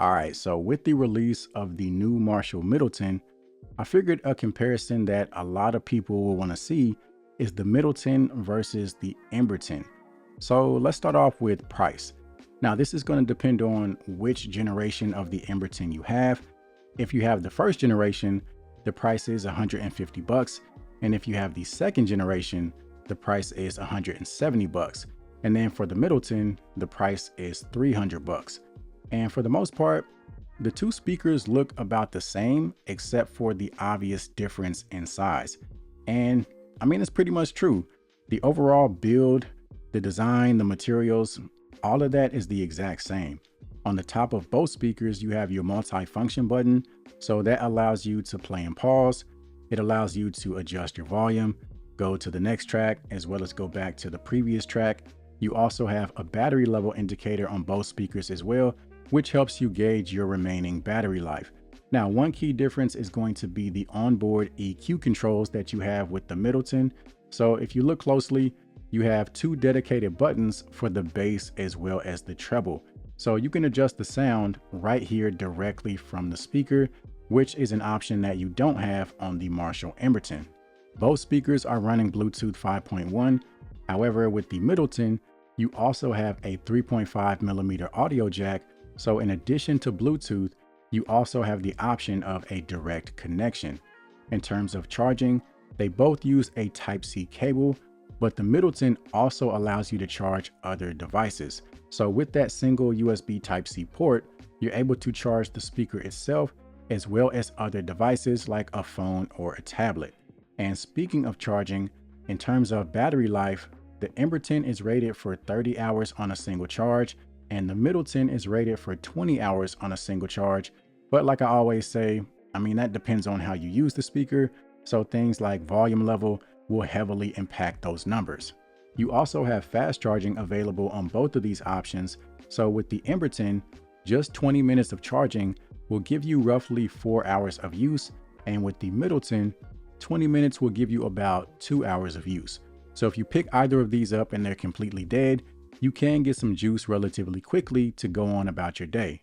All right, so with the release of the new Marshall Middleton, I figured a comparison that a lot of people will want to see is the Middleton versus the Emberton. So let's start off with price. Now, this is going to depend on which generation of the Emberton you have. If you have the first generation, the price is 150 bucks. And if you have the second generation, the price is 170 bucks. And then for the Middleton, the price is 300 bucks. And for the most part, the two speakers look about the same, except for the obvious difference in size. And I mean, it's pretty much true. The overall build, the design, the materials, all of that is the exact same. On the top of both speakers, you have your multi-function button. So that allows you to play and pause. It allows you to adjust your volume, go to the next track, as well as go back to the previous track. You also have a battery level indicator on both speakers as well, which helps you gauge your remaining battery life. Now, one key difference is going to be the onboard EQ controls that you have with the Middleton. So if you look closely, you have two dedicated buttons for the bass as well as the treble. So you can adjust the sound right here directly from the speaker, which is an option that you don't have on the Marshall Emberton. Both speakers are running Bluetooth 5.1. However, with the Middleton, you also have a 3.5 millimeter audio jack. So in addition to Bluetooth, you also have the option of a direct connection. In terms of charging, they both use a Type-C cable, but the Middleton also allows you to charge other devices. So with that single USB Type-C port, you're able to charge the speaker itself as well as other devices like a phone or a tablet. And speaking of charging, in terms of battery life, the Emberton is rated for 30 hours on a single charge, and the Middleton is rated for 20 hours on a single charge. But like I always say, I mean, that depends on how you use the speaker. So things like volume level will heavily impact those numbers. You also have fast charging available on both of these options. So with the Emberton, just 20 minutes of charging will give you roughly 4 hours of use. And with the Middleton, 20 minutes will give you about 2 hours of use. So if you pick either of these up and they're completely dead, you can get some juice relatively quickly to go on about your day.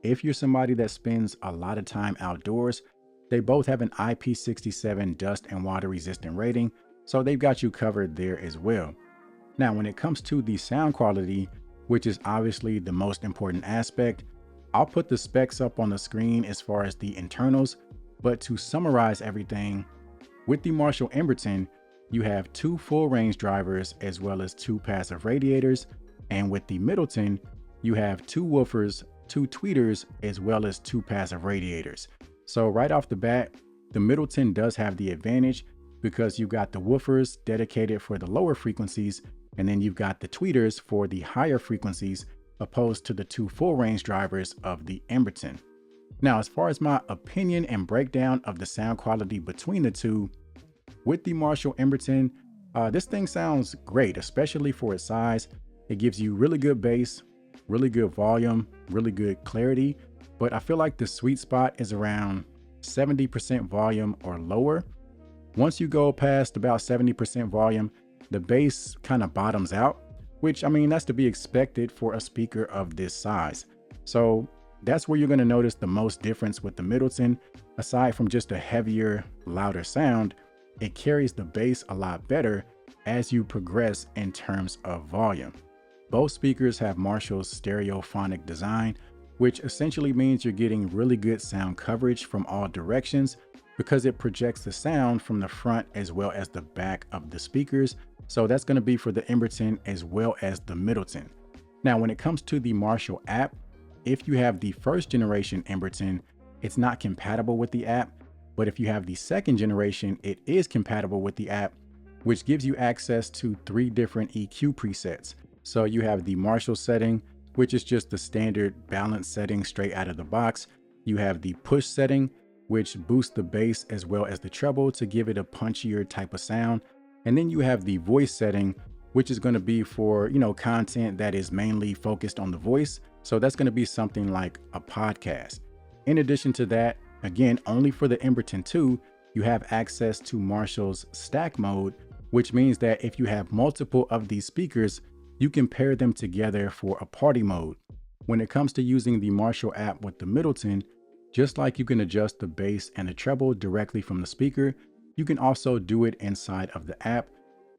If you're somebody that spends a lot of time outdoors, they both have an IP67 dust and water resistant rating, so they've got you covered there as well. Now, when it comes to the sound quality, which is obviously the most important aspect, I'll put the specs up on the screen as far as the internals, but to summarize everything, with the Marshall Emberton, you have two full range drivers as well as two passive radiators. And with the Middleton, you have two woofers, two tweeters, as well as two passive radiators. So right off the bat, the Middleton does have the advantage because you've got the woofers dedicated for the lower frequencies, and then you've got the tweeters for the higher frequencies, opposed to the two full range drivers of the Emberton. Now, as far as my opinion and breakdown of the sound quality between the two, with the Marshall Emberton, this thing sounds great, especially for its size. It gives you really good bass, really good volume, really good clarity, but I feel like the sweet spot is around 70% volume or lower. Once you go past about 70% volume, the bass kind of bottoms out, which I mean, that's to be expected for a speaker of this size. So that's where you're going to notice the most difference with the Middleton. Aside from just a heavier, louder sound, it carries the bass a lot better as you progress in terms of volume. Both speakers have Marshall's stereophonic design, which essentially means you're getting really good sound coverage from all directions because it projects the sound from the front as well as the back of the speakers. So that's going to be for the Emberton as well as the Middleton. Now, when it comes to the Marshall app, if you have the first generation Emberton, it's not compatible with the app. But if you have the second generation, it is compatible with the app, which gives you access to 3 different EQ presets. So you have the Marshall setting, which is just the standard balance setting straight out of the box. You have the push setting, which boosts the bass as well as the treble to give it a punchier type of sound. And then you have the voice setting, which is going to be for, content that is mainly focused on the voice. So that's going to be something like a podcast. In addition to that, again, only for the Emberton 2, you have access to Marshall's stack mode, which means that if you have multiple of these speakers, you can pair them together for a party mode. When it comes to using the Marshall app with the Middleton, just like you can adjust the bass and the treble directly from the speaker, you can also do it inside of the app.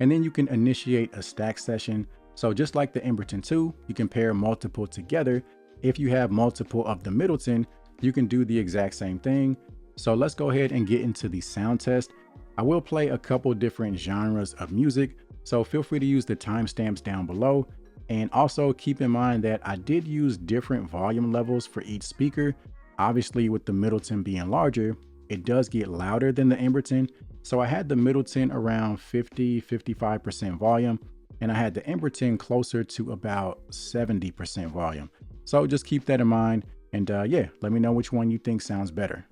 And then you can initiate a stack session. So just like the Emberton 2, you can pair multiple together. If you have multiple of the Middleton, you can do the exact same thing. So let's go ahead and get into the sound test. I will play a couple different genres of music, so feel free to use the timestamps down below. And also keep in mind that I did use different volume levels for each speaker. Obviously, with the Middleton being larger, it does get louder than the Emberton. So I had the Middleton around 50–55% volume, and I had the Emberton closer to about 70% volume. So just keep that in mind. And yeah, let me know which one you think sounds better.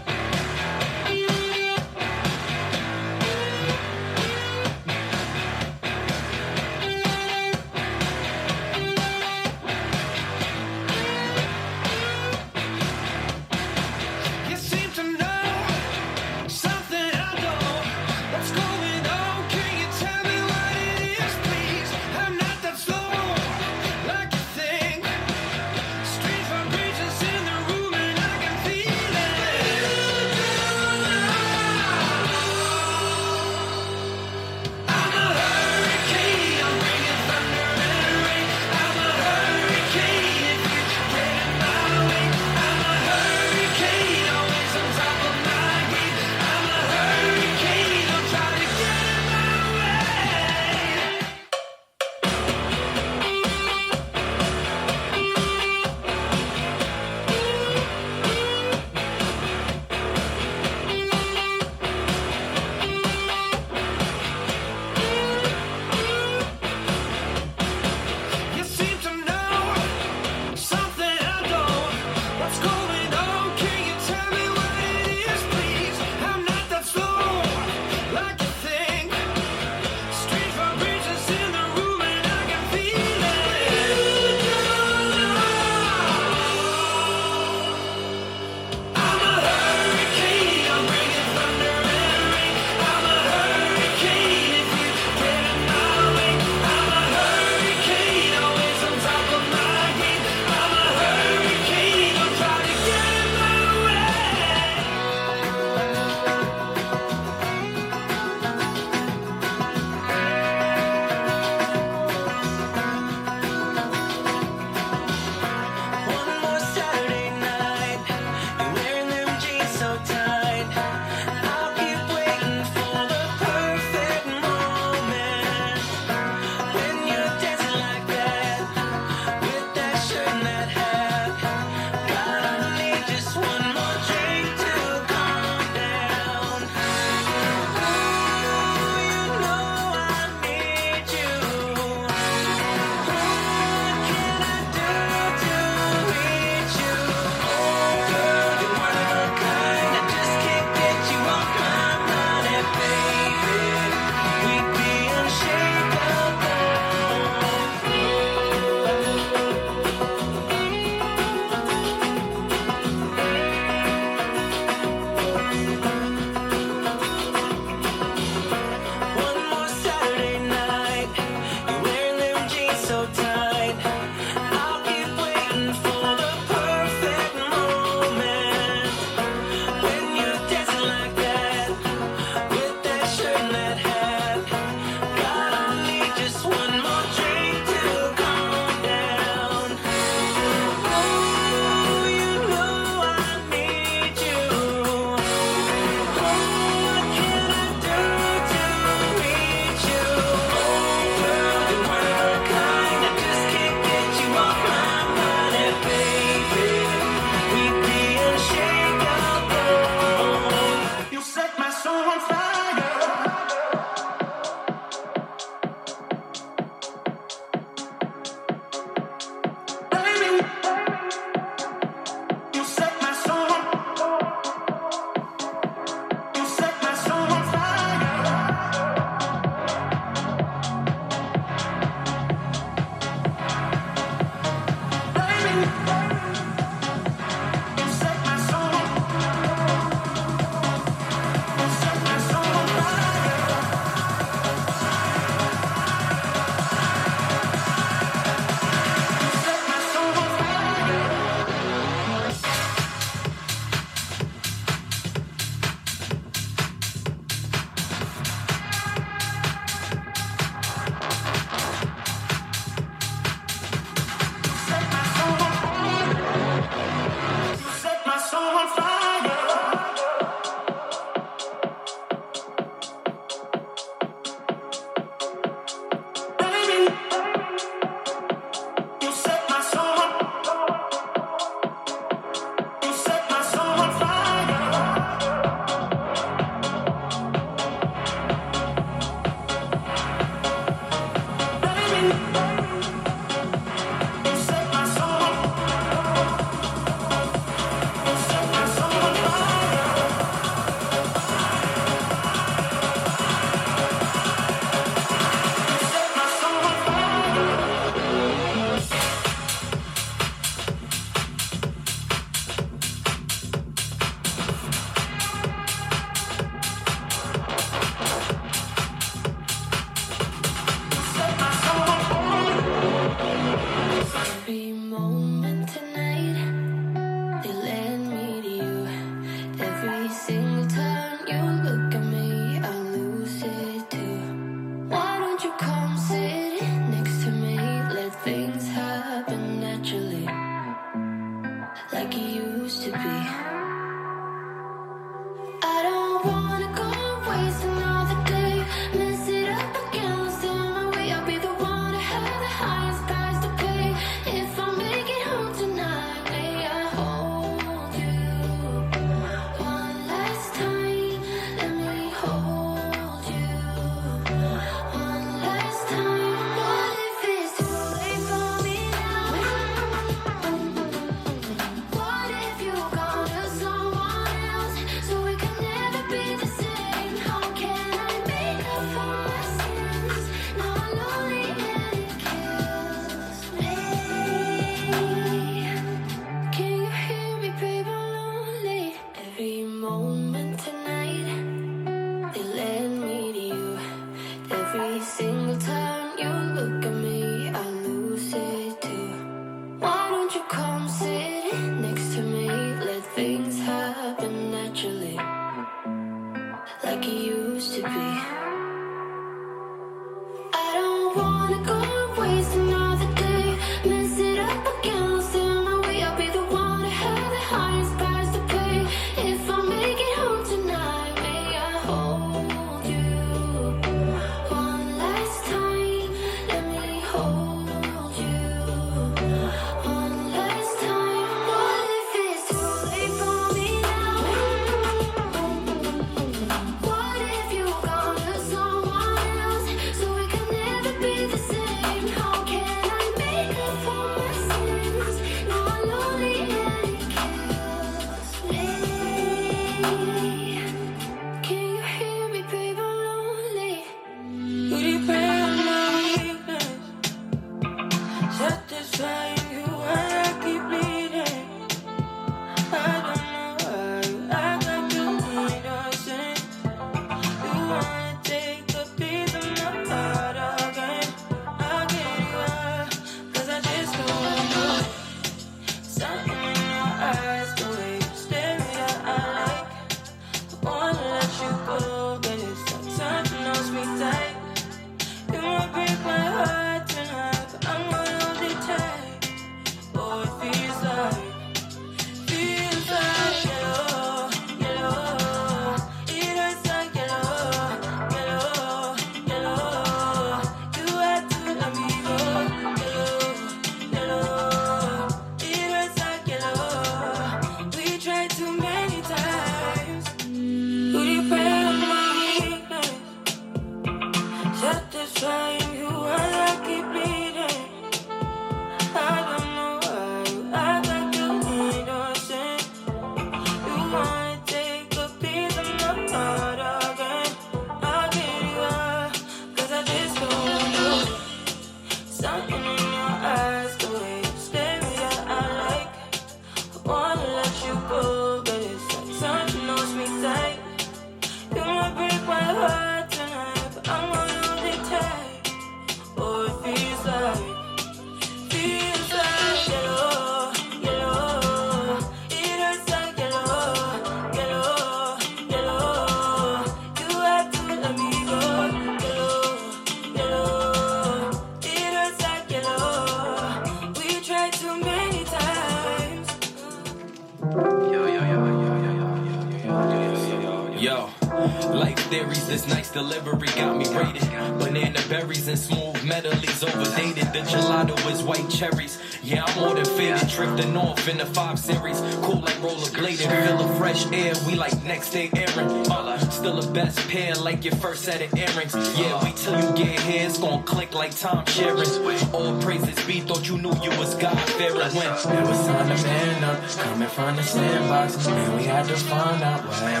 this nice delivery got me rated. Banana berries and smooth medleys overdated. The gelato is white cherries. Yeah, I'm more than faded. Drifting off in the 5 Series. Cool like rollerblading. Feel the fresh air. We like next day airing. Still the best pair like your first set of earrings. Yeah, wait till you get here. It's gonna click like time sharing. All praises be. Thought you knew you was God-fearing when it was time to man up. Coming from the sandbox. Man, we had to find out where.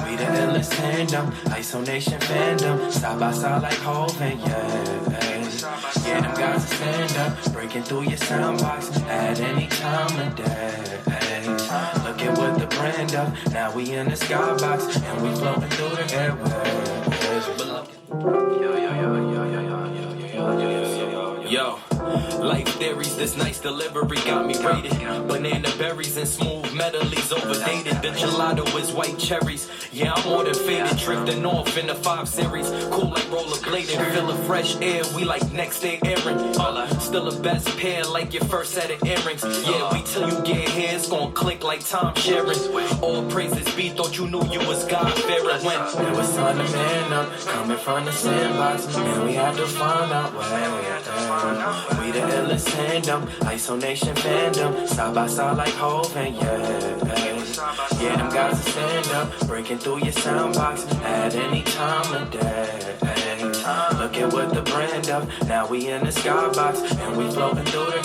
We the illest tandem. Isolation fandom. Side by side like Hov and yeah, them guys are stand up. Breaking through your sound box at any time of day. Look at what the brand up. Now we in the skybox and we floating through the airwaves. Yo, life theories, this nice delivery got me rated. Banana berries and smooth medleys overdated. The gelato is white cherries. Yeah, I'm more than faded. Drifting off in the 5 Series. Cool like rollerblading. Feel the fresh air. We like next day airing. Still the best pair like your first set of earrings. Yeah, wait till you get here. It's gonna click like time sharing. All praises be. Thought you knew you was God-fearing when it was time to man up. Coming from the sandbox. Man, we had to find out where. We the illest tandem. Isolation fandom. Side by side like Hov and yeah, them guys are stand up. Breaking through your sound box at any time of day. Look at what the brand up. Now we in the skybox and we floating through the